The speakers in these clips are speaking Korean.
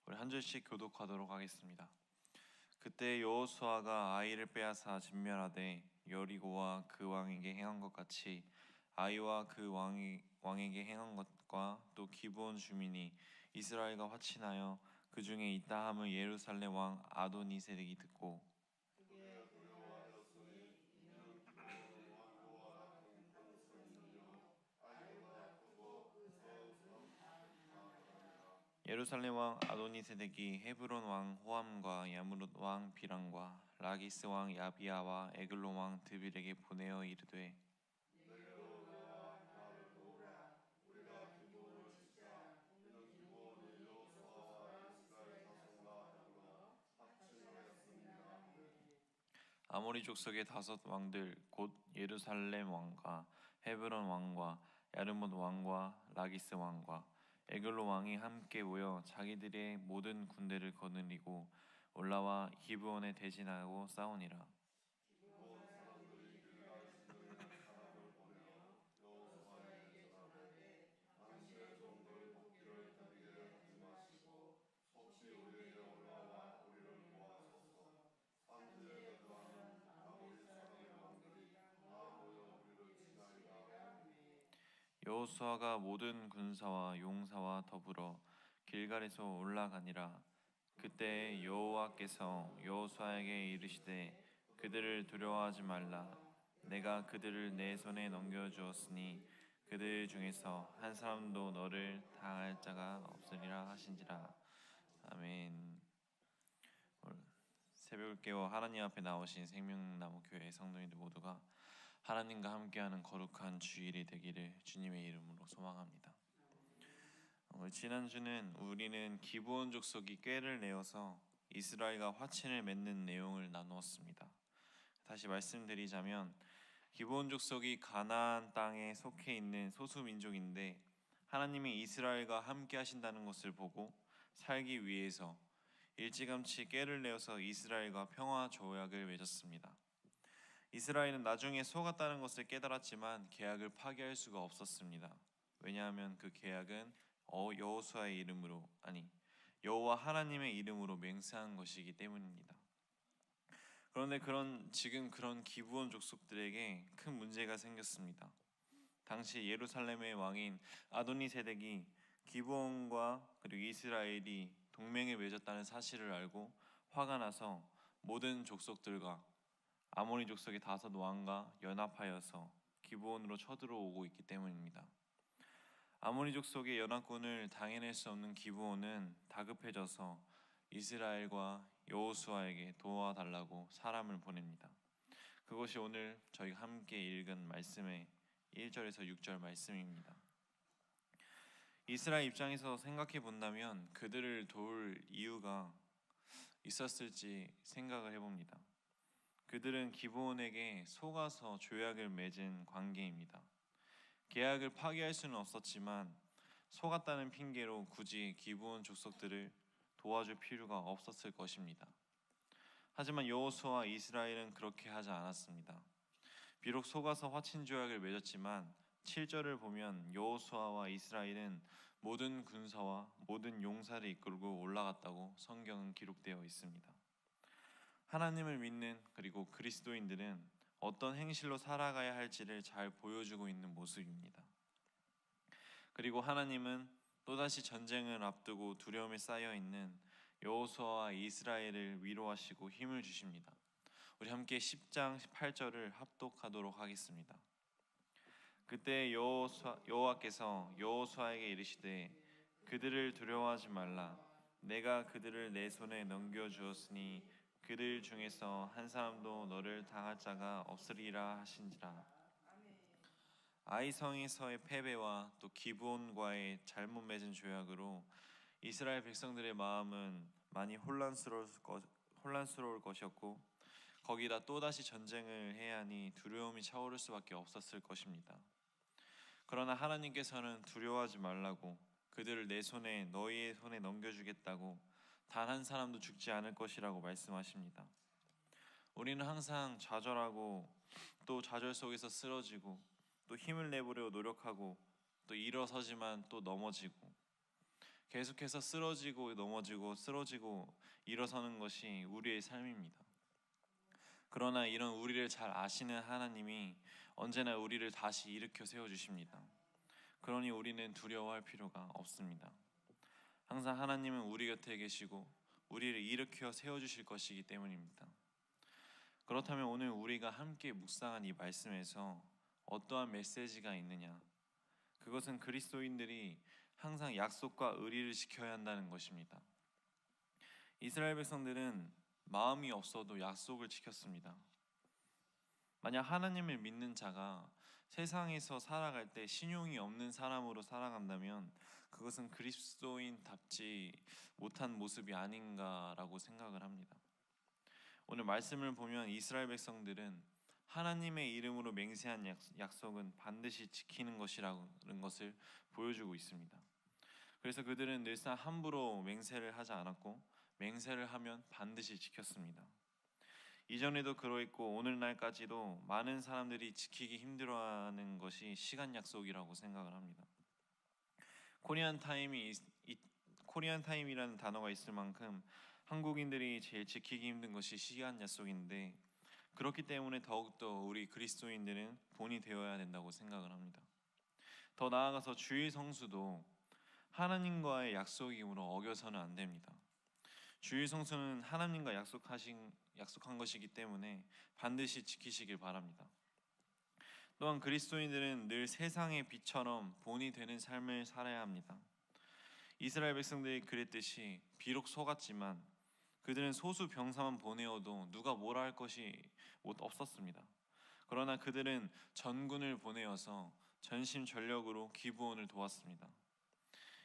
우리 한 절씩 교독하도록 하겠습니다. 그때 여호수아가 아이를 빼앗아 진멸하되 여리고와 그 왕에게 행한 것 같이 아이와 그 왕에게 행한 것과 또 기브온 주민이 이스라엘과 화친하여 그 중에 있다 함을 예루살렘 왕 아도니세덱이 듣고 예루살렘 왕 아도니세덱이 헤브론 왕 호함과 야므롯 왕 비랑과 라기스 왕 야비야와 에글론 왕 드빌에게 보내어 이르되 아모리 족속의 5 왕들 곧 예루살렘 왕과 헤브론 왕과 야르못 왕과 라기스 왕과 에글로 왕이 함께 모여 자기들의 모든 군대를 거느리고 올라와 기브온에 대진하고 싸우니라. 여호수아가 모든 군사와 용사와 더불어 길갈에서 올라가니라. 그때 여호와께서 여호수아에게 이르시되 그들을 두려워하지 말라. 내가 그들을 내 손에 넘겨주었으니 그들 중에서 한 사람도 너를 당할 자가 없으리라 하신지라. 아멘. 새벽을 깨워 하나님 앞에 나오신 생명나무 교회 성도님들 모두가 하나님과 함께하는 거룩한 주일이 되기를 주님의 이름으로 소망합니다. 지난주는 우리는 기브온 족속이 꾀를 내어서 이스라엘과 화친을 맺는 내용을 나누었습니다. 다시 말씀드리자면 기브온 족속이 가나안 땅에 속해 있는 소수 민족인데 하나님이 이스라엘과 함께 하신다는 것을 보고 살기 위해서 일찌감치 꾀를 내어서 이스라엘과 평화 조약을 맺었습니다. 이스라엘은 나중에 속았다는 것을 깨달았지만 계약을 파기할 수가 없었습니다. 왜냐하면 그 계약은 여호수아의 이름으로 여호와 하나님의 이름으로 맹세한 것이기 때문입니다. 그런데 지금 그런 기브온 족속들에게 큰 문제가 생겼습니다. 당시 예루살렘의 왕인 아도니세덱이 기브온과 그리고 이스라엘이 동맹을 맺었다는 사실을 알고 화가 나서 모든 족속들과 아모리 족속의 5 왕과 연합하여서 기브온으로 쳐들어오고 있기 때문입니다. 아모리 족속의 연합군을 당해낼 수 없는 기브온은 다급해져서 이스라엘과 여호수아에게 도와달라고 사람을 보냅니다. 그것이 오늘 저희가 함께 읽은 말씀의 1절에서 6절 말씀입니다. 이스라엘 입장에서 생각해 본다면 그들을 도울 이유가 있었을지 생각을 해봅니다. 그들은 기브온에게 속아서 조약을 맺은 관계입니다. 계약을 파기할 수는 없었지만 속았다는 핑계로 굳이 기브온 족속들을 도와줄 필요가 없었을 것입니다. 하지만 여호수아와 이스라엘은 그렇게 하지 않았습니다. 비록 속아서 화친 조약을 맺었지만 7절을 보면 여호수아와 이스라엘은 모든 군사와 모든 용사를 이끌고 올라갔다고 성경은 기록되어 있습니다. 하나님을 믿는 그리고 그리스도인들은 어떤 행실로 살아가야 할지를 잘 보여주고 있는 모습입니다. 그리고 하나님은 또다시 전쟁을 앞두고 두려움에 쌓여있는 여호수아와 이스라엘을 위로하시고 힘을 주십니다. 우리 함께 10장 18절을 합독하도록 하겠습니다. 그때 여호와께서 여호수아에게 이르시되 그들을 두려워하지 말라. 내가 그들을 내 손에 넘겨주었으니 그들 중에서 한 사람도 너를 당할 자가 없으리라 하신지라. 아이성에서의 패배와 또 기브온과의 잘못 맺은 조약으로 이스라엘 백성들의 마음은 많이 혼란스러울 것이었고 거기다 또다시 전쟁을 해야 하니 두려움이 차오를 수밖에 없었을 것입니다. 그러나 하나님께서는 두려워하지 말라고 그들을 너희의 손에 넘겨주겠다고 단 한 사람도 죽지 않을 것이라고 말씀하십니다. 우리는 항상 좌절하고 또 좌절 속에서 쓰러지고 또 힘을 내보려 노력하고 또 일어서지만 또 넘어지고 계속해서 쓰러지고 넘어지고 쓰러지고 일어서는 것이 우리의 삶입니다. 그러나 이런 우리를 잘 아시는 하나님이 언제나 우리를 다시 일으켜 세워주십니다. 그러니 우리는 두려워할 필요가 없습니다. 항상 하나님은 우리 곁에 계시고 우리를 일으켜 세워주실 것이기 때문입니다. 그렇다면 오늘 우리가 함께 묵상한 이 말씀에서 어떠한 메시지가 있느냐? 그것은 그리스도인들이 항상 약속과 의리를 지켜야 한다는 것입니다. 이스라엘 백성들은 마음이 없어도 약속을 지켰습니다. 만약 하나님을 믿는 자가 세상에서 살아갈 때 신용이 없는 사람으로 살아간다면 그것은 그리스도인답지 못한 모습이 아닌가라고 생각을 합니다. 오늘 말씀을 보면 이스라엘 백성들은 하나님의 이름으로 맹세한 약속은 반드시 지키는 것이라는 것을 보여주고 있습니다. 그래서 그들은 늘상 함부로 맹세를 하지 않았고 맹세를 하면 반드시 지켰습니다. 이전에도 그러했고 오늘날까지도 많은 사람들이 지키기 힘들어하는 것이 시간 약속이라고 생각을 합니다. 코리안 타임이라는 단어가 있을 만큼 한국인들이 제일 지키기 힘든 것이 시간 약속인데, 그렇기 때문에 더욱더 우리 그리스도인들은 본이 되어야 된다고 생각을 합니다. 더 나아가서 주일 성수도 하나님과의 약속이므로 어겨서는 안 됩니다. 주일 성수는 하나님과 약속한 것이기 때문에 반드시 지키시길 바랍니다. 또한 그리스도인들은 늘 세상의 빛처럼 본이 되는 삶을 살아야 합니다. 이스라엘 백성들이 그랬듯이 비록 속았지만 그들은 소수 병사만 보내어도 누가 뭐라 할 것이 없었습니다. 그러나 그들은 전군을 보내어서 전심전력으로 기브온을 도왔습니다.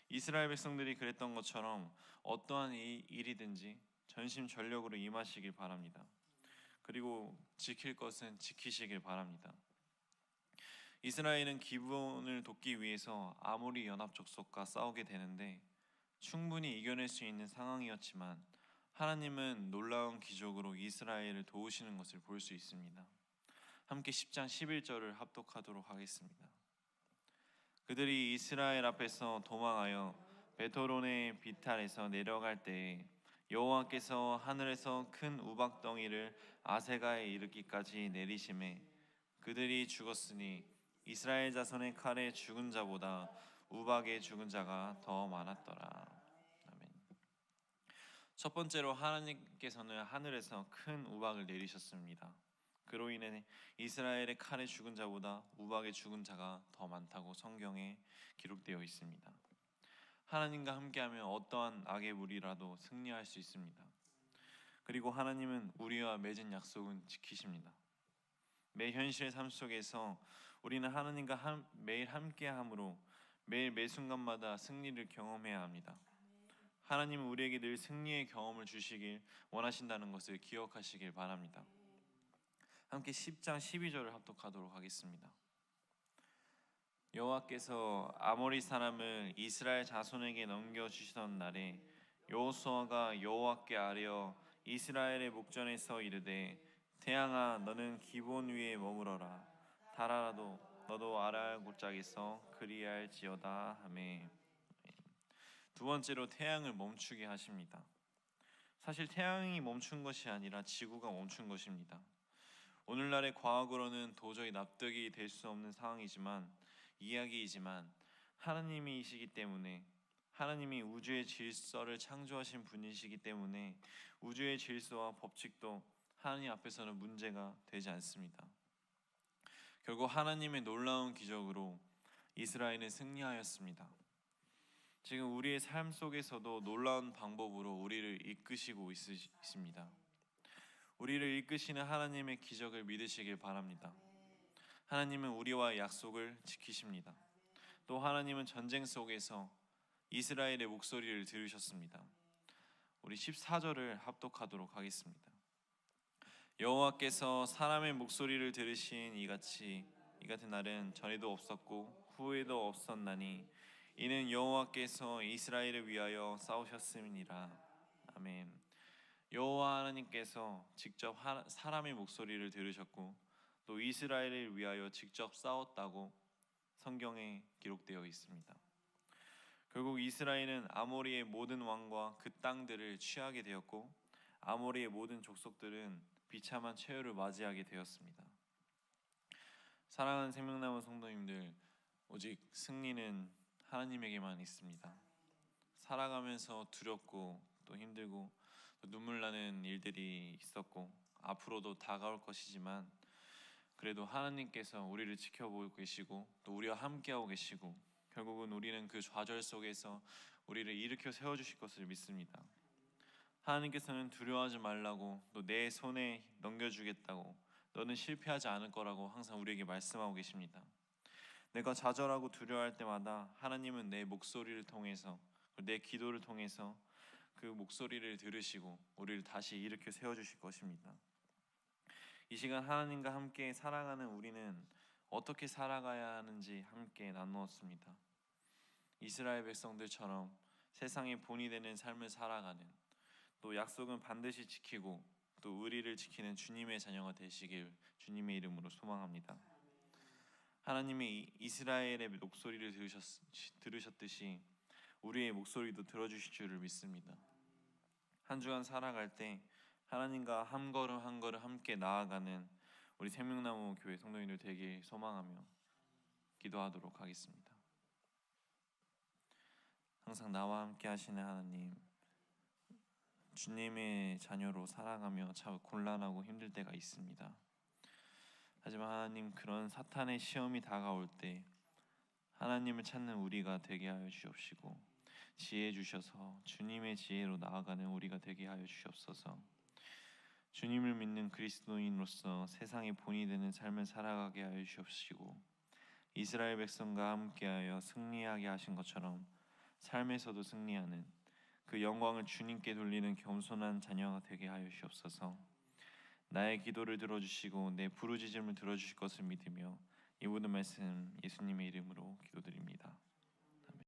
이스라엘 백성들이 그랬던 것처럼 어떠한 일이든지 전심전력으로 임하시길 바랍니다. 그리고 지킬 것은 지키시길 바랍니다. 이스라엘은 기브온을 돕기 위해서 아모리 연합 족속과 싸우게 되는데 충분히 이겨낼 수 있는 상황이었지만 하나님은 놀라운 기적으로 이스라엘을 도우시는 것을 볼 수 있습니다. 함께 10장 11절을 합독하도록 하겠습니다. 그들이 이스라엘 앞에서 도망하여 베토론의 비탈에서 내려갈 때에 여호와께서 하늘에서 큰 우박덩이를 아세가에 이르기까지 내리심에 그들이 죽었으니 이스라엘 자손의 칼에 죽은 자보다 우박에 죽은 자가 더 많았더라. 아멘. 첫 번째로 하나님께서는 하늘에서 큰 우박을 내리셨습니다. 그로 인해 이스라엘의 칼에 죽은 자보다 우박에 죽은 자가 더 많다고 성경에 기록되어 있습니다. 하나님과 함께하면 어떠한 악의 무리라도 승리할 수 있습니다. 그리고 하나님은 우리와 맺은 약속은 지키십니다. 매 현실의 삶 속에서 우리는 하나님과 매일 함께함으로 매일 매 순간마다 승리를 경험해야 합니다. 하나님은 우리에게 늘 승리의 경험을 주시길 원하신다는 것을 기억하시길 바랍니다. 함께 10장 12절을 합독하도록 하겠습니다. 여호와께서 아모리 사람을 이스라엘 자손에게 넘겨주시던 날에 여호수아가 여호와께 아뢰어 이스라엘의 목전에서 이르되 태양아 너는 기브온 위에 머무러라 달아라도 너도 아랄 골짜기에서 그리할지어다 하매. 두 번째로 태양을 멈추게 하십니다. 사실 태양이 멈춘 것이 아니라 지구가 멈춘 것입니다. 오늘날의 과학으로는 도저히 납득이 될 수 없는 상황이지만 이야기이지만 하나님이시기 때문에 하나님이 우주의 질서를 창조하신 분이시기 때문에 우주의 질서와 법칙도 하나님 앞에서는 문제가 되지 않습니다. 결국 하나님의 놀라운 기적으로 이스라엘은 승리하였습니다. 지금 우리의 삶 속에서도 놀라운 방법으로 우리를 이끄시고 있습니다. 우리를 이끄시는 하나님의 기적을 믿으시길 바랍니다. 하나님은 우리와 약속을 지키십니다. 또 하나님은 전쟁 속에서 이스라엘의 목소리를 들으셨습니다. 우리 14절을 합독하도록 하겠습니다. 여호와께서 사람의 목소리를 들으신 이 같은 날은 전에도 없었고 후에도 없었나니 이는 여호와께서 이스라엘을 위하여 싸우셨음이니라. 아멘. 여호와 하나님께서 직접 사람의 목소리를 들으셨고 또 이스라엘을 위하여 직접 싸웠다고 성경에 기록되어 있습니다. 결국 이스라엘은 아모리의 모든 왕과 그 땅들을 취하게 되었고 아모리의 모든 족속들은 비참한 최후를 맞이하게 되었습니다. 사랑하는 생명나무 성도님들, 오직 승리는 하나님에게만 있습니다. 살아가면서 두렵고 또 힘들고 또 눈물 나는 일들이 있었고 앞으로도 다가올 것이지만 그래도 하나님께서 우리를 지켜보고 계시고 또 우리와 함께하고 계시고 결국은 우리는 그 좌절 속에서 우리를 일으켜 세워주실 것을 믿습니다. 하나님께서는 두려워하지 말라고 또 내 손에 넘겨주겠다고 너는 실패하지 않을 거라고 항상 우리에게 말씀하고 계십니다. 내가 좌절하고 두려워할 때마다 하나님은 내 목소리를 통해서 내 기도를 통해서 그 목소리를 들으시고 우리를 다시 일으켜 세워주실 것입니다. 이 시간 하나님과 함께 살아가는 우리는 어떻게 살아가야 하는지 함께 나누었습니다. 이스라엘 백성들처럼 세상의 본이 되는 삶을 살아가는 또 약속은 반드시 지키고 또 의리를 지키는 주님의 자녀가 되시길 주님의 이름으로 소망합니다. 하나님이 이스라엘의 목소리를 들으셨듯이 우리의 목소리도 들어주실 줄을 믿습니다. 한 주간 살아갈 때 하나님과 한 걸음 한 걸음 함께 나아가는 우리 생명나무 교회 성도님들 되길 소망하며 기도하도록 하겠습니다. 항상 나와 함께 하시는 하나님, 주님의 자녀로 살아가며 참 곤란하고 힘들 때가 있습니다. 하지만 하나님, 그런 사탄의 시험이 다가올 때 하나님을 찾는 우리가 되게 하여 주옵시고 지혜 주셔서 주님의 지혜로 나아가는 우리가 되게 하여 주옵소서. 주님을 믿는 그리스도인으로서 세상의 본이 되는 삶을 살아가게 하여 주옵시고 이스라엘 백성과 함께하여 승리하게 하신 것처럼 삶에서도 승리하는 그 영광을 주님께 돌리는 겸손한 자녀가 되게 하여 주옵소서. 나의 기도를 들어주시고 내 부르짖음을 들어주실 것을 믿으며 이 모든 말씀 예수님의 이름으로 기도드립니다.